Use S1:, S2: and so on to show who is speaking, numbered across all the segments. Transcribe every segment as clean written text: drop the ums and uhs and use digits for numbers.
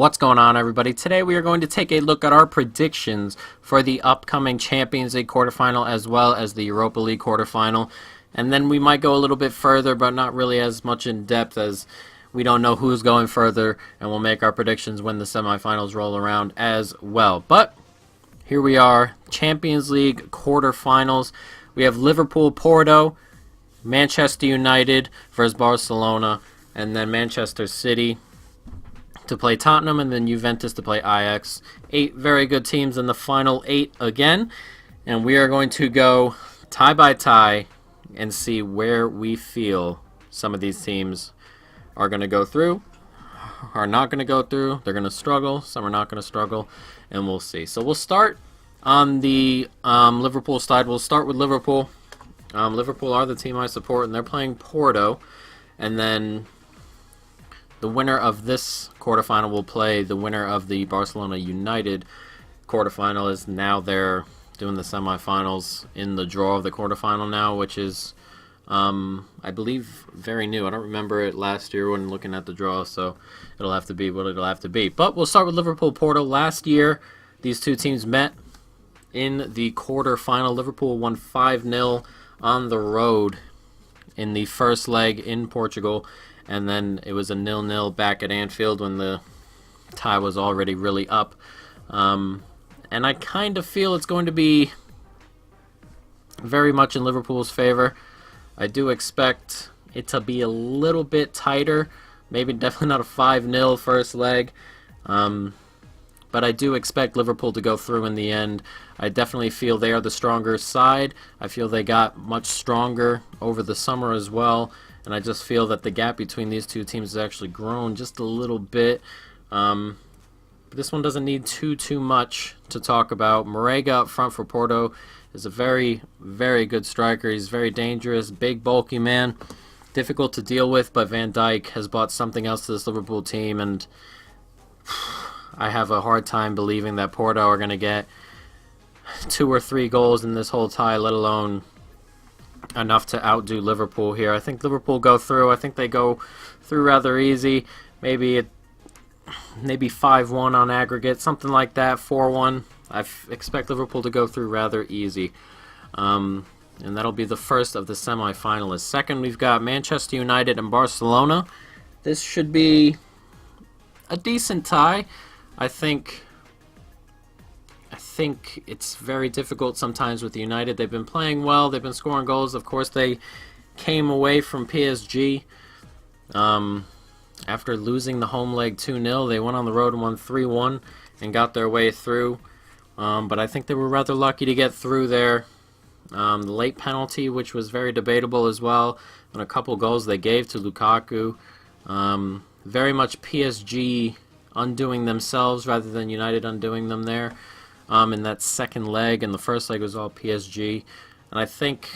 S1: What's going on, everybody? Today we are going to take a look at our predictions for the upcoming Champions League quarterfinal as well as the Europa League quarterfinal. And then we might go a little bit further, but not really as much in depth, as we don't know who's going further, and we'll make our predictions when the semifinals roll around as well. But here we are, Champions League quarterfinals. We have Liverpool, Porto, Manchester United versus Barcelona, and then Manchester City to play Tottenham, and then Juventus to play Ajax. 8 very good teams in the final 8 again, and we are going to go tie by tie and see where we feel some of these teams are going to go through, are not going to go through, they're going to struggle, some are not going to struggle, and we'll see. So we'll start on the Liverpool side. We'll start with Liverpool. Liverpool are the team I support, and they're playing Porto, and then the winner of this quarterfinal will play the winner of the Barcelona United quarterfinal. Is now they're doing the semifinals in the draw of the quarterfinal now, which is, I believe, very new. I don't remember it last year when looking at the draw, so it'll have to be what it'll have to be. But we'll start with Liverpool-Porto. Last year, these two teams met in the quarterfinal. Liverpool won 5-0 on the road in the first leg in Portugal, and then it was a 0-0 back at Anfield when the tie was already really up. And I kind of feel it's going to be very much in Liverpool's favor. I do expect it to be a little bit tighter, maybe definitely not a 5-0 first leg, but I do expect Liverpool to go through in the end. I definitely feel they are the stronger side. I feel they got much stronger over the summer as well, and I just feel that the gap between these two teams has actually grown just a little bit. This one doesn't need too much to talk about. Marega up front for Porto is a very, very good striker. He's very dangerous, big, bulky man, difficult to deal with, but Van Dijk has brought something else to this Liverpool team, and I have a hard time believing that Porto are going to get 2 or 3 goals in this whole tie, let alone enough to outdo Liverpool here. I think Liverpool go through. I think they go through rather easy. Maybe 5-1 on aggregate, something like that, 4-1. I expect Liverpool to go through rather easy. And that'll be the first of the semifinalists. Second, we've got Manchester United and Barcelona. This should be a decent tie. I think it's very difficult sometimes with United. They've been playing well. They've been scoring goals. Of course, they came away from PSG after losing the home leg 2-0. They went on the road and won 3-1 and got their way through. But I think they were rather lucky to get through there. The late penalty, which was very debatable as well, and a couple goals they gave to Lukaku. Very much PSG undoing themselves rather than United undoing them there in that second leg, and the first leg was all PSG. And I think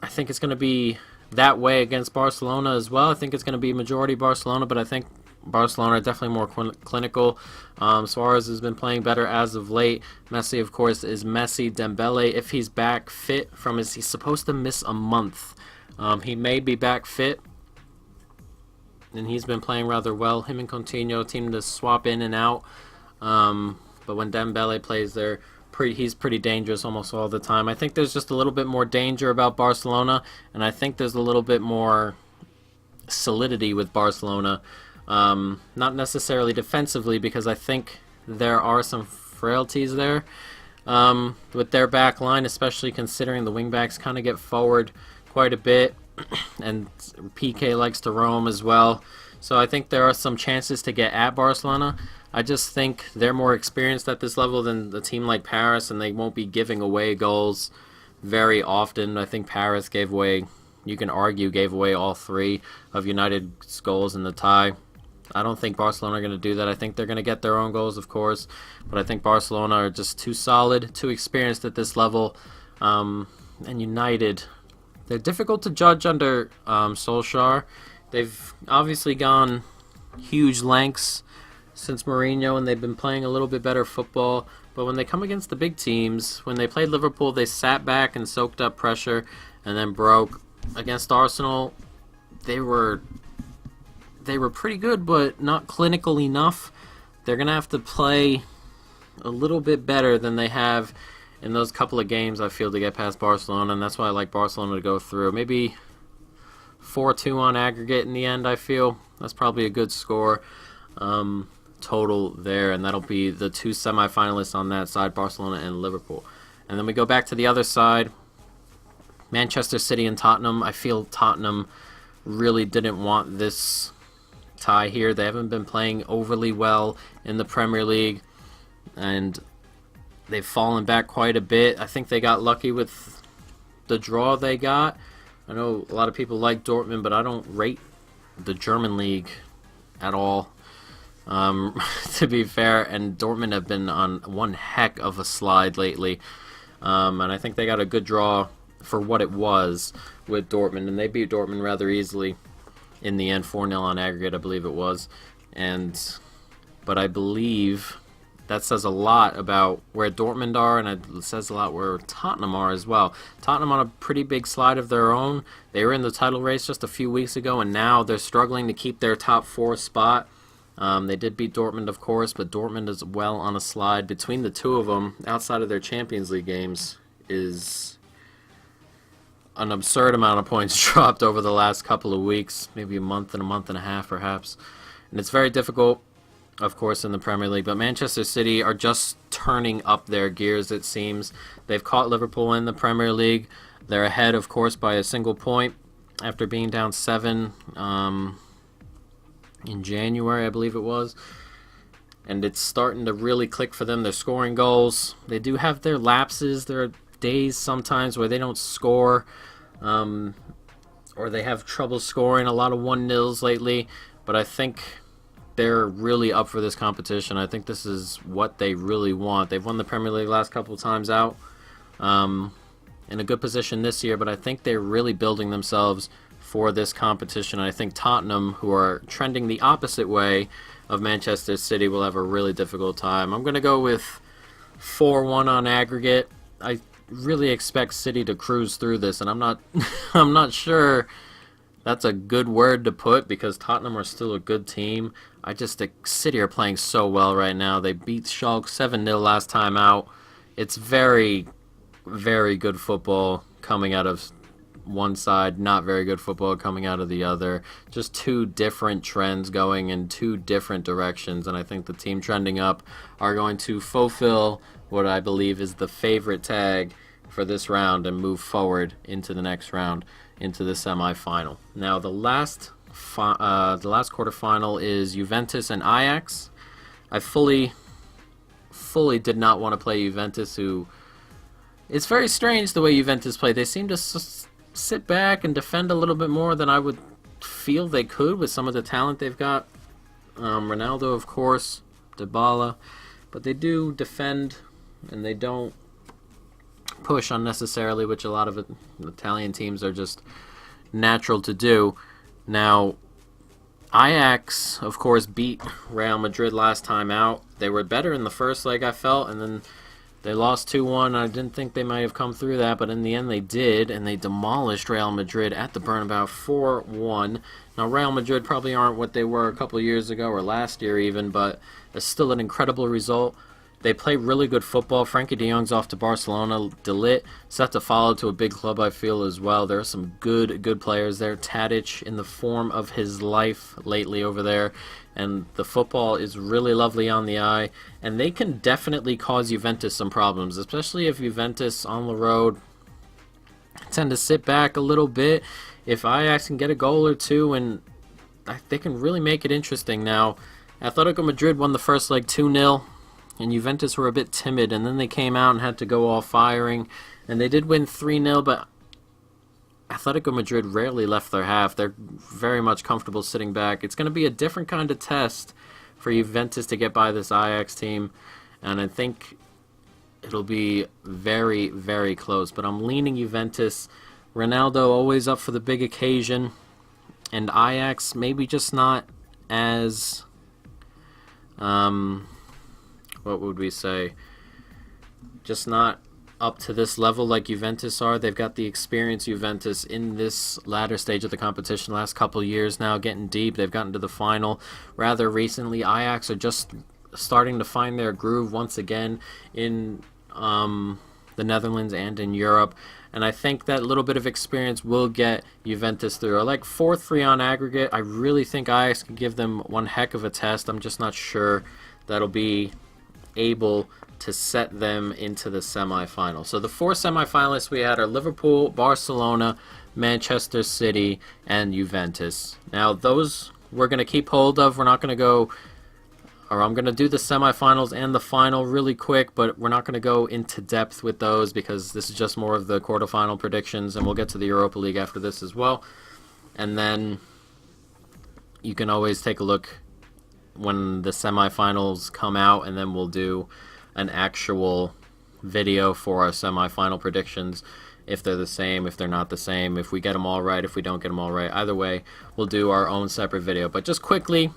S1: it's going to be that way against Barcelona as well. I think it's going to be majority Barcelona, but I think Barcelona are definitely more clinical. Suarez has been playing better as of late. Messi, of course, is Messi. Dembele, if he's back fit from he's supposed to miss a month. He may be back fit, and he's been playing rather well. Him and Coutinho team to swap in and out. But when Dembele plays there, he's pretty dangerous almost all the time. I think there's just a little bit more danger about Barcelona, and I think there's a little bit more solidity with Barcelona. Not necessarily defensively, because I think there are some frailties there with their back line, especially considering the wingbacks kind of get forward quite a bit, and PK likes to roam as well. So I think there are some chances to get at Barcelona. I just think they're more experienced at this level than the team like Paris, and they won't be giving away goals very often. I think Paris gave away, you can argue, gave away all 3 of United's goals in the tie. I don't think Barcelona are going to do that. I think they're going to get their own goals, of course, but I think Barcelona are just too solid, too experienced at this level. And United, they're difficult to judge under Solskjaer. They've obviously gone huge lengths since Mourinho, and they've been playing a little bit better football. But when they come against the big teams, when they played Liverpool, they sat back and soaked up pressure and then broke. Against Arsenal, they were they were pretty good, but not clinical enough. They're going to have to play a little bit better than they have in those couple of games, I feel, to get past Barcelona, and that's why I like Barcelona to go through. Maybe 4-2 on aggregate in the end, I feel. That's probably a good score total there, and that'll be the two semifinalists on that side, Barcelona and Liverpool. And then we go back to the other side, Manchester City and Tottenham. I feel Tottenham really didn't want this tie here. They haven't been playing overly well in the Premier League, and they've fallen back quite a bit. I think they got lucky with the draw they got. I know a lot of people like Dortmund, but I don't rate the German league at all, to be fair. And Dortmund have been on one heck of a slide lately. And I think they got a good draw for what it was with Dortmund. And they beat Dortmund rather easily in the end, 4-0 on aggregate, I believe it was. But I believe that says a lot about where Dortmund are, and it says a lot where Tottenham are as well. Tottenham on a pretty big slide of their own. They were in the title race just a few weeks ago, and now they're struggling to keep their top 4 spot. They did beat Dortmund, of course, but Dortmund is well on a slide. Between the two of them, outside of their Champions League games, is an absurd amount of points dropped over the last couple of weeks, maybe a month and a half, perhaps. And it's very difficult, of course, in the Premier League, but Manchester City are just turning up their gears, it seems. They've caught Liverpool in the Premier League. They're ahead, of course, by a single point after being down 7 in January, I believe it was. And it's starting to really click for them. They're scoring goals. They do have their lapses. There are days sometimes where they don't score, or they have trouble scoring, a lot of 1-0s lately. But I think they're really up for this competition. I think this is what they really want. They've won the Premier League last couple of times out, in a good position this year, but I think they're really building themselves for this competition. I think Tottenham, who are trending the opposite way of Manchester City, will have a really difficult time. I'm going to go with 4-1 on aggregate. I really expect City to cruise through this, and I'm not sure that's a good word to put, because Tottenham are still a good team. I just think City are playing so well right now. They beat Schalke 7-0 last time out. It's very, very good football coming out of one side, not very good football coming out of the other. Just two different trends going in two different directions, and I think the team trending up are going to fulfill what I believe is the favorite tag for this round and move forward into the next round, into the semifinal. Now, the last quarterfinal is Juventus and Ajax. I fully did not want to play Juventus, who... It's very strange the way Juventus play. They seem to sit back and defend a little bit more than I would feel they could with some of the talent they've got. Ronaldo, of course, Dybala. But they do defend, and they don't push unnecessarily, which a lot of Italian teams are just natural to do. Now, Ajax, of course, beat Real Madrid last time out. They were better in the first leg, I felt, and then they lost 2-1. I didn't think they might have come through that, but in the end they did, and they demolished Real Madrid at the Bernabeu 4-1. Now, Real Madrid probably aren't what they were a couple of years ago, or last year even, but it's still an incredible result. They play really good football. Frankie de Jong's off to Barcelona. De Ligt set to follow to a big club, I feel, as well. There are some good players there. Tadic in the form of his life lately over there. And the football is really lovely on the eye. And they can definitely cause Juventus some problems, especially if Juventus on the road tend to sit back a little bit. If Ajax can get a goal or two, and they can really make it interesting. Now, Atletico Madrid won the first leg 2-0. And Juventus were a bit timid, and then they came out and had to go all firing. And they did win 3-0, but Atletico Madrid rarely left their half. They're very much comfortable sitting back. It's going to be a different kind of test for Juventus to get by this Ajax team, and I think it'll be very, very close. But I'm leaning Juventus. Ronaldo always up for the big occasion, and Ajax maybe just not as... what would we say? Just not up to this level like Juventus are. They've got the experience Juventus in this latter stage of the competition. Last couple years now, getting deep. They've gotten to the final rather recently. Ajax are just starting to find their groove once again in the Netherlands and in Europe. And I think that little bit of experience will get Juventus through. I like 4-3 on aggregate. I really think Ajax can give them one heck of a test. I'm just not sure that'll be able to set them into the semifinal. So the 4 semifinalists we had are Liverpool, Barcelona, Manchester City, and Juventus. Now those we're going to keep hold of. We're not going to go, or I'm going to do the semifinals and the final really quick, but we're not going to go into depth with those because this is just more of the quarterfinal predictions, and we'll get to the Europa League after this as well. And then you can always take a look when the semifinals come out, and then we'll do an actual video for our semifinal predictions, if they're the same, if they're not the same, if we get them all right, if we don't get them all right. Either way, we'll do our own separate video. But just quickly,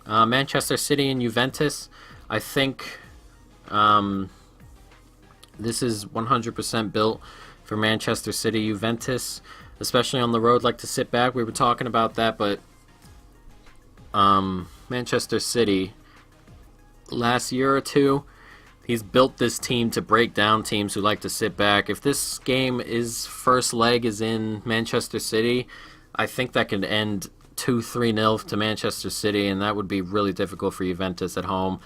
S1: Manchester City and Juventus, I think this is 100% built for Manchester City. Juventus, especially on the road, like to sit back. We were talking about that, but Manchester City, last year or two, he's built this team to break down teams who like to sit back. If this game is first leg is in Manchester City, I think that could end 2-3-0 to Manchester City, and that would be really difficult for Juventus at home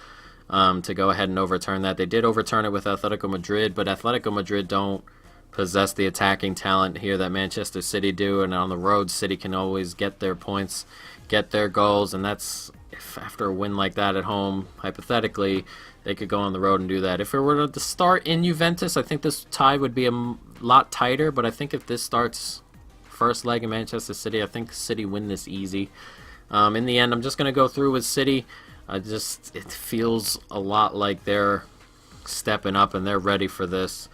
S1: to go ahead and overturn that. They did overturn it with Atletico Madrid, but Atletico Madrid don't possess the attacking talent here that Manchester City do, and on the road, City can always get their points, get their goals, and that's, if after a win like that at home, hypothetically, they could go on the road and do that. If it were to start in Juventus, I think this tie would be a lot tighter, but I think if this starts first leg in Manchester City, I think City win this easy. In the end, I'm just going to go through with City. It feels a lot like they're stepping up and they're ready for this.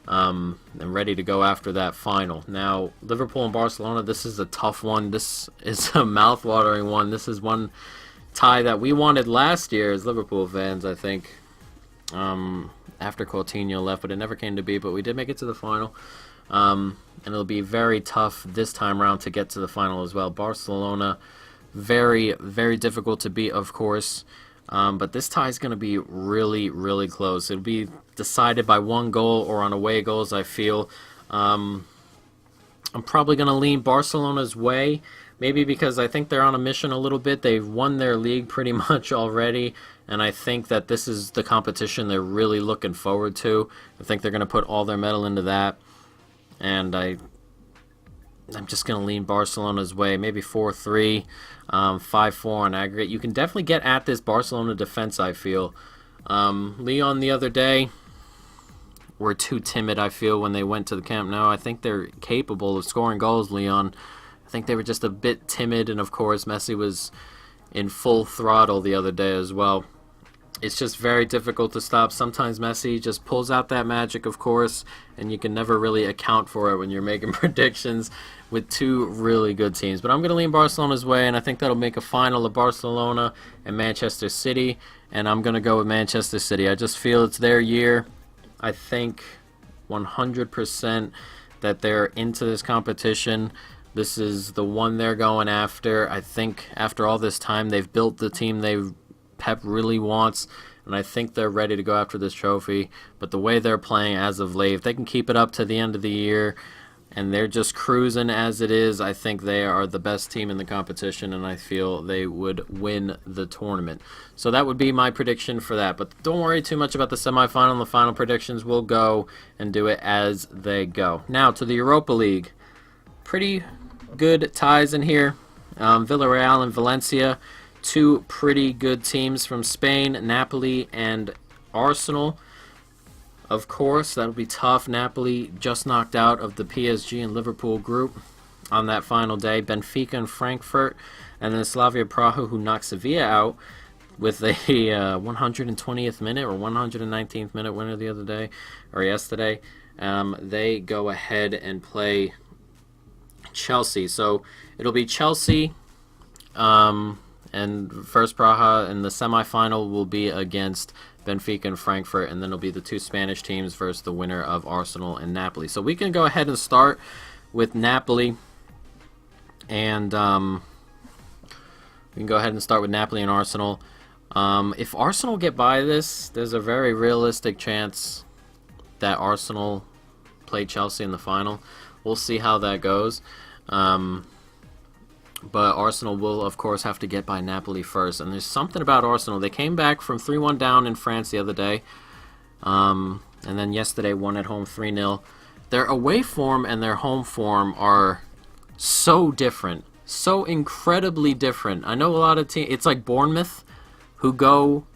S1: And ready to go after that final. Now, Liverpool and Barcelona, this is a tough one. This is a mouth-watering one. This is one tie that we wanted last year as Liverpool fans, I think, after Coutinho left, but it never came to be, but we did make it to the final. And it'll be very tough this time around to get to the final as well. Barcelona, very, very difficult to beat, of course. But this tie is going to be really, really close. It'll be decided by one goal or on away goals, I feel. I'm probably going to lean Barcelona's way, maybe because I think they're on a mission a little bit. They've won their league pretty much already, and I think that this is the competition they're really looking forward to. I think they're going to put all their metal into that, and I'm just going to lean Barcelona's way, maybe 4-3, 5-4 on aggregate. You can definitely get at this Barcelona defense, I feel. Lyon the other day were too timid, I feel, when they went to the Camp Nou. I think they're capable of scoring goals, Lyon. I think they were just a bit timid, and of course Messi was in full throttle the other day as well. It's just very difficult to stop. Sometimes Messi just pulls out that magic, of course, and you can never really account for it when you're making predictions with two really good teams. But I'm going to lean Barcelona's way, and I think that'll make a final of Barcelona and Manchester City, and I'm going to go with Manchester City. I just feel it's their year. I think 100% that they're into this competition. This is the one they're going after. I think after all this time, they've built the team Pep really wants, and I think they're ready to go after this trophy. But the way they're playing as of late, if they can keep it up to the end of the year, and they're just cruising as it is, I think they are the best team in the competition, and I feel they would win the tournament. So that would be my prediction for that. But don't worry too much about the semifinal and the final predictions. We'll go and do it as they go. Now to the Europa League. Pretty good ties in here. Villarreal and Valencia, two pretty good teams from Spain, Napoli and Arsenal. Of course, that'll be tough. Napoli just knocked out of the PSG and Liverpool group on that final day. Benfica and Frankfurt, and then Slavia Praha, who knocked Sevilla out with a 120th minute or 119th minute winner the other day, or yesterday. They go ahead and play Chelsea. So it'll be Chelsea, and first Praha, and the semifinal will be against Benfica and Frankfurt, and then it'll be the two Spanish teams versus the winner of Arsenal and Napoli. So we can go ahead and start with Napoli, and Arsenal. If Arsenal get by this, there's a very realistic chance that Arsenal play Chelsea in the final. We'll see how that goes. But Arsenal will, of course, have to get by Napoli first. And there's something about Arsenal. They came back from 3-1 down in France the other day. And then yesterday won at home 3-0. Their away form and their home form are so different. So incredibly different. I know a lot of teams... It's like Bournemouth, who go...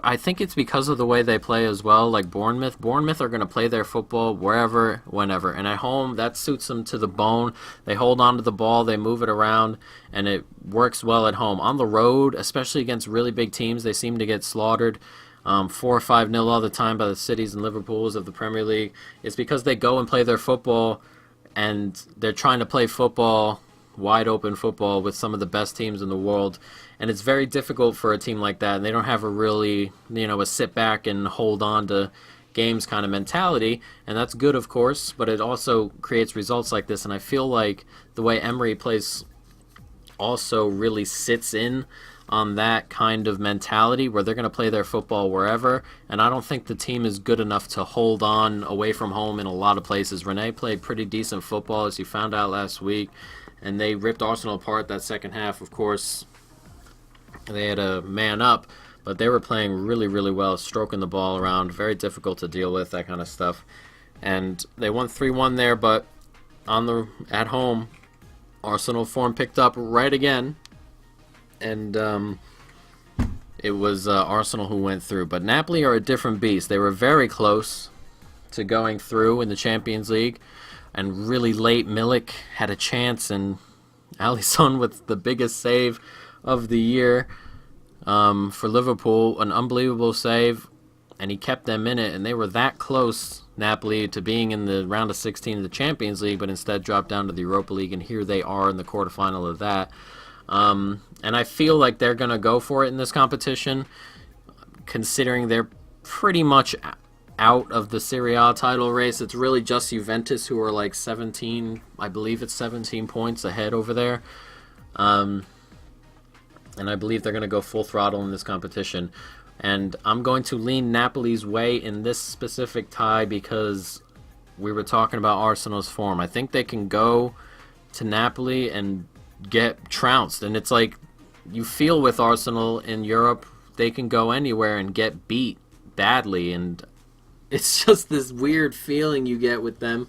S1: I think it's because of the way they play as well. Like Bournemouth are going to play their football wherever, whenever. And at home, that suits them to the bone. They hold on to the ball, they move it around, and it works well at home. On the road, especially against really big teams, they seem to get slaughtered 4 or 5-0 all the time by the Cities and Liverpools of the Premier League. It's because they go and play their football, and they're trying to play football, wide open football, with some of the best teams in the world. And it's very difficult for a team like that, and they don't have a really, a sit back and hold on to games kind of mentality, and that's good, of course, but it also creates results like this. And I feel like the way Emery plays also really sits in on that kind of mentality where they're going to play their football wherever, and I don't think the team is good enough to hold on away from home in a lot of places. Rennes played pretty decent football, as you found out last week, and they ripped Arsenal apart that second half. Of course, they had a man up, but they were playing really, really well, stroking the ball around, very difficult to deal with, that kind of stuff. And they won 3-1 there, but at home, Arsenal form picked up right again, and it was Arsenal who went through. But Napoli are a different beast. They were very close to going through in the Champions League, and really late Milik had a chance, and Alisson with the biggest save of the year for Liverpool, an unbelievable save, and he kept them in it, and they were that close, Napoli, to being in the round of 16 of the Champions League, but instead dropped down to the Europa League, and here they are in the quarterfinal of that. And I feel like they're going to go for it in this competition, considering they're pretty much out of the Serie A title race. It's really just Juventus who are like 17, I believe it's 17 points ahead over there. And I believe they're going to go full throttle in this competition. And I'm going to lean Napoli's way in this specific tie because we were talking about Arsenal's form. I think they can go to Napoli and get trounced. And it's like you feel with Arsenal in Europe, they can go anywhere and get beat badly. And it's just this weird feeling you get with them.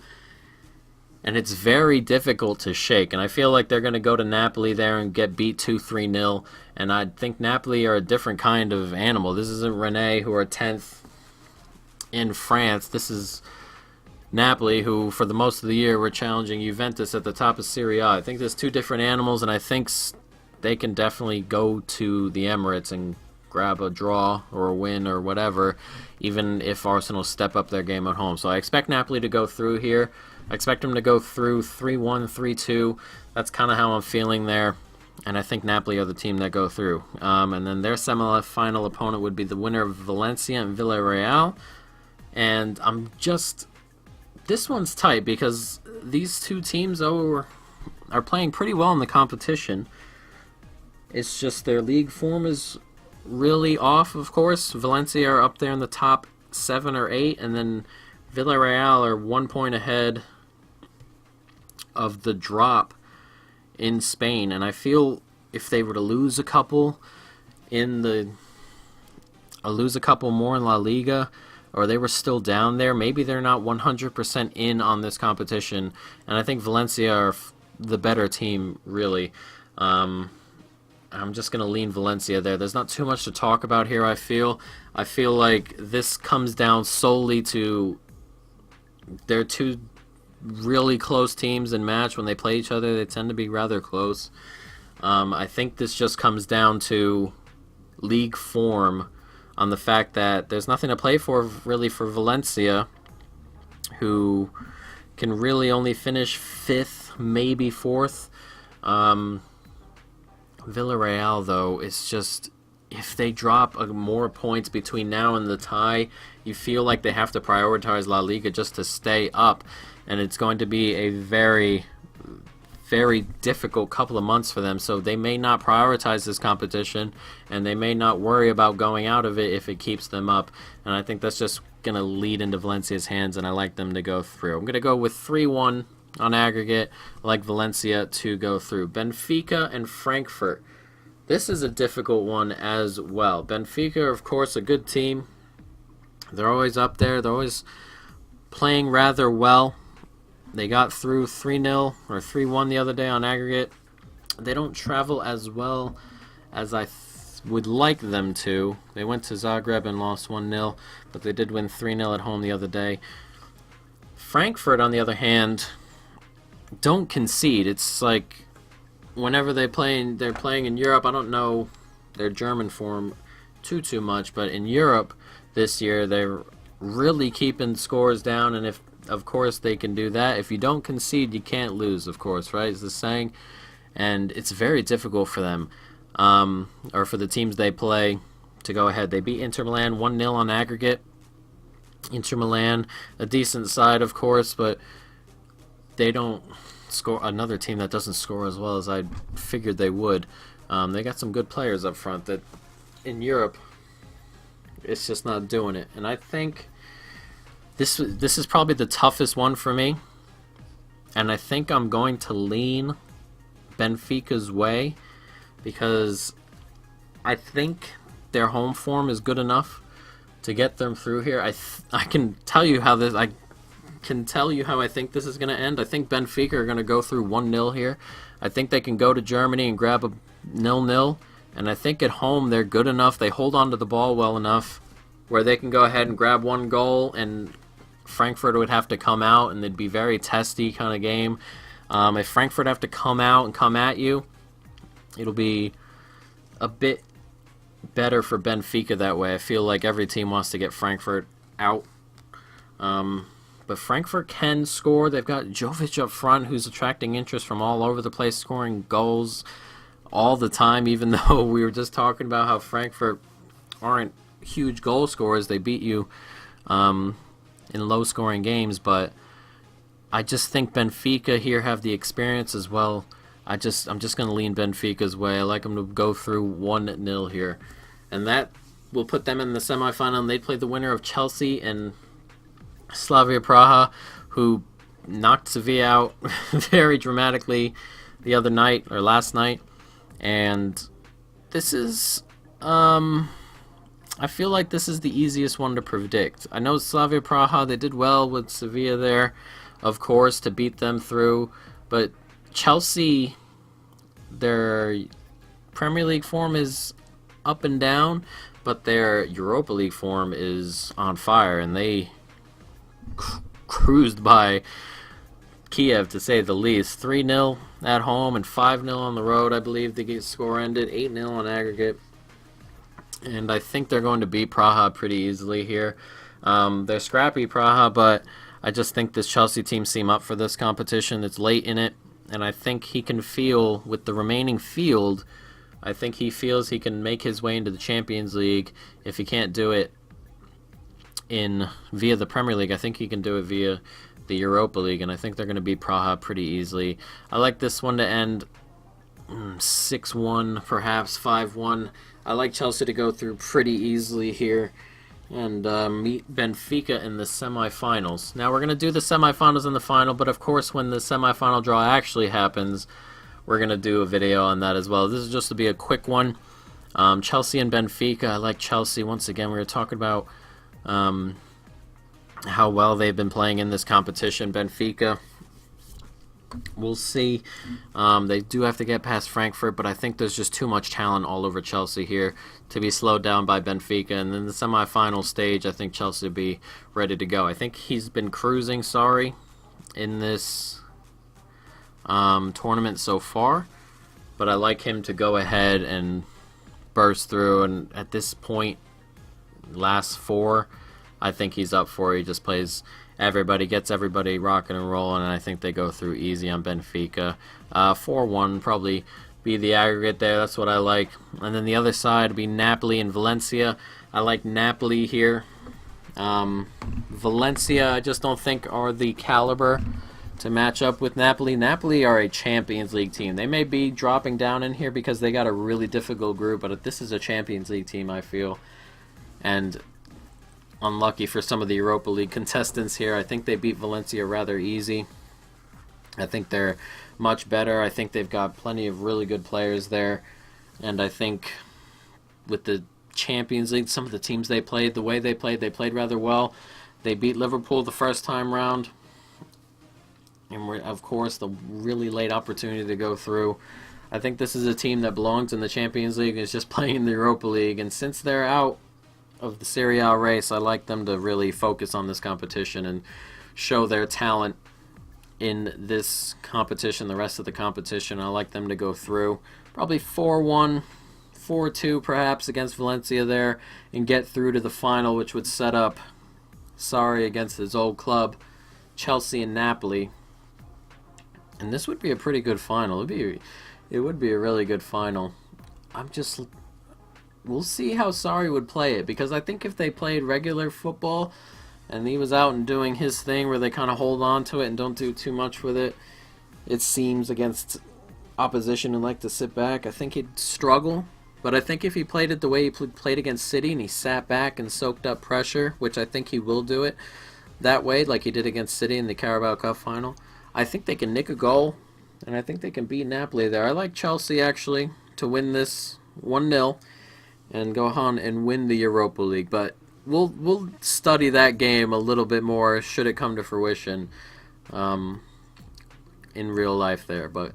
S1: And it's very difficult to shake. And I feel like they're going to go to Napoli there and get beat 2-3-0. And I think Napoli are a different kind of animal. This isn't Rennes, who are 10th in France. This is Napoli, who for the most of the year were challenging Juventus at the top of Serie A. I think there's two different animals, and I think they can definitely go to the Emirates and grab a draw or a win or whatever, even if Arsenal step up their game at home. So I expect Napoli to go through here. I expect them to go through 3-1, 3-2. That's kind of how I'm feeling there. And I think Napoli are the team that go through. And then their semi-final opponent would be the winner of Valencia and Villarreal. And this one's tight because these two teams are playing pretty well in the competition. It's just their league form is really off, of course. Valencia are up there in the top 7 or 8, and then Villarreal are 1 point ahead of the drop in Spain. And I feel if they were to lose a couple more in La Liga, or they were still down there, maybe they're not 100% in on this competition. And I think Valencia are the better team, really. I'm just going to lean Valencia there. There's not too much to talk about here, I feel. I feel like this comes down solely to they're two really close teams in match. When they play each other, they tend to be rather close. I think this just comes down to league form, on the fact that there's nothing to play for really for Valencia, who can really only finish 5th, maybe 4th. Villarreal, though, is just if they drop more points between now and the tie, you feel like they have to prioritize La Liga just to stay up, and it's going to be a very, very difficult couple of months for them. So they may not prioritize this competition, and they may not worry about going out of it if it keeps them up. And I think that's just going to lead into Valencia's hands, and I like them to go through. I'm going to go with 3-1 on aggregate. I like Valencia to go through. Benfica and Frankfurt. This is a difficult one as well. Benfica, of course, a good team. They're always up there. They're always playing rather well. They got through 3-0 or 3-1 the other day on aggregate. They don't travel as well as I would like them to. They went to Zagreb and lost 1-0, but they did win 3-0 at home the other day. Frankfurt, on the other hand, don't concede. It's like whenever they're playing in Europe, I don't know their German form too much, but in Europe this year they're really keeping scores down, and if of course they can do that. If you don't concede, you can't lose, of course, right? Is the saying, and it's very difficult for them, or for the teams they play, to go ahead. They beat Inter Milan 1-0 on aggregate. Inter Milan, a decent side, of course, but they don't score. Another team that doesn't score as well as I figured they would. They got some good players up front that in Europe it's just not doing it. And I think this is probably the toughest one for me. And I think I'm going to lean Benfica's way because I think their home form is good enough to get them through here. I can tell you how this I think this is going to end. I think Benfica are going to go through 1-0 here. I think they can go to Germany and grab a 0-0. And I think at home they're good enough. They hold on to the ball well enough where they can go ahead and grab one goal, and Frankfurt would have to come out, and it'd be very testy kind of game. If Frankfurt have to come out and come at you, it'll be a bit better for Benfica that way. I feel like every team wants to get Frankfurt out. But Frankfurt can score. They've got Jovic up front, who's attracting interest from all over the place, scoring goals all the time, even though we were just talking about how Frankfurt aren't huge goal scorers. They beat you in low-scoring games, but I just think Benfica here have the experience as well. I'm just going to lean Benfica's way. I like them to go through 1-0 here. And that will put them in the semifinal, and they'd play the winner of Chelsea and Slavia Praha, who knocked Sevilla out very dramatically the other night, or last night. And this is, I feel like this is the easiest one to predict. I know Slavia Praha, they did well with Sevilla there, of course, to beat them through. But Chelsea, their Premier League form is up and down, but their Europa League form is on fire, and they cruised by Kiev, to say the least. 3-0 at home and 5-0 on the road, I believe the score ended. 8-0 on aggregate. And I think they're going to beat Praha pretty easily here. They're scrappy, Praha, but I just think this Chelsea team seem up for this competition. It's late in it, and I think he can feel, with the remaining field, I think he feels he can make his way into the Champions League. If he can't do it via the Premier League, I think he can do it via the Europa League, and I think they're going to beat Praha pretty easily. I like this one to end 6-1, perhaps 5-1. I like Chelsea to go through pretty easily here and meet Benfica in the semifinals. Now we're going to do the semifinals and the final, but of course when the semifinal draw actually happens, we're going to do a video on that as well. This is just to be a quick one. Chelsea and Benfica. I like Chelsea. Once again, we were talking about how well they've been playing in this competition. Benfica, we'll see. They do have to get past Frankfurt, but I think there's just too much talent all over Chelsea here to be slowed down by Benfica. And then the semifinal stage, I think Chelsea will be ready to go. I think he's been cruising, in this tournament so far, but I like him to go ahead and burst through. And at this point, last four, I think he's up for it. He just plays everybody, gets everybody rocking and rolling, and I think they go through easy on Benfica. 4-1, probably be the aggregate there. That's what I like. And then the other side would be Napoli and Valencia. I like Napoli here. Valencia, I just don't think are the caliber to match up with Napoli. Napoli are a Champions League team. They may be dropping down in here because they got a really difficult group, but this is a Champions League team, I feel. And unlucky for some of the Europa League contestants here. I think they beat Valencia rather easy. I think they're much better. I think they've got plenty of really good players there. And I think with the Champions League, some of the teams they played, the way they played rather well. They beat Liverpool the first time round. And of course, the really late opportunity to go through. I think this is a team that belongs in the Champions League and is just playing in the Europa League. And since they're out of the Serie A race, I like them to really focus on this competition and show their talent in this competition, the rest of the competition. I like them to go through. Probably 4-1, 4-2 perhaps against Valencia there and get through to the final, which would set up Sarri against his old club, Chelsea and Napoli. And this would be a pretty good final. It would be a really good final. We'll see how Sarri would play it, because I think if they played regular football and he was out and doing his thing where they kind of hold on to it and don't do too much with it, it seems, against opposition and like to sit back, I think he'd struggle. But I think if he played it the way he played against City and he sat back and soaked up pressure, which I think he will do it that way, like he did against City in the Carabao Cup final, I think they can nick a goal, and I think they can beat Napoli there. I like Chelsea, actually, to win this 1-0 and go on and win the Europa League. But we'll study that game a little bit more should it come to fruition in real life there. But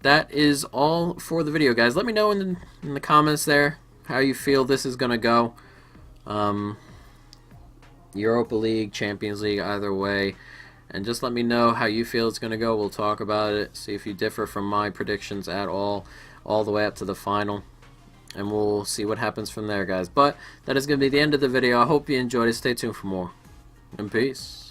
S1: that is all for the video, guys. Let me know in the comments there how you feel this is going to go. Europa League, Champions League, either way. And just let me know how you feel it's going to go. We'll talk about it, see if you differ from my predictions at all the way up to the final. And we'll see what happens from there, guys. But that is going to be the end of the video. I hope you enjoyed it. Stay tuned for more. And peace.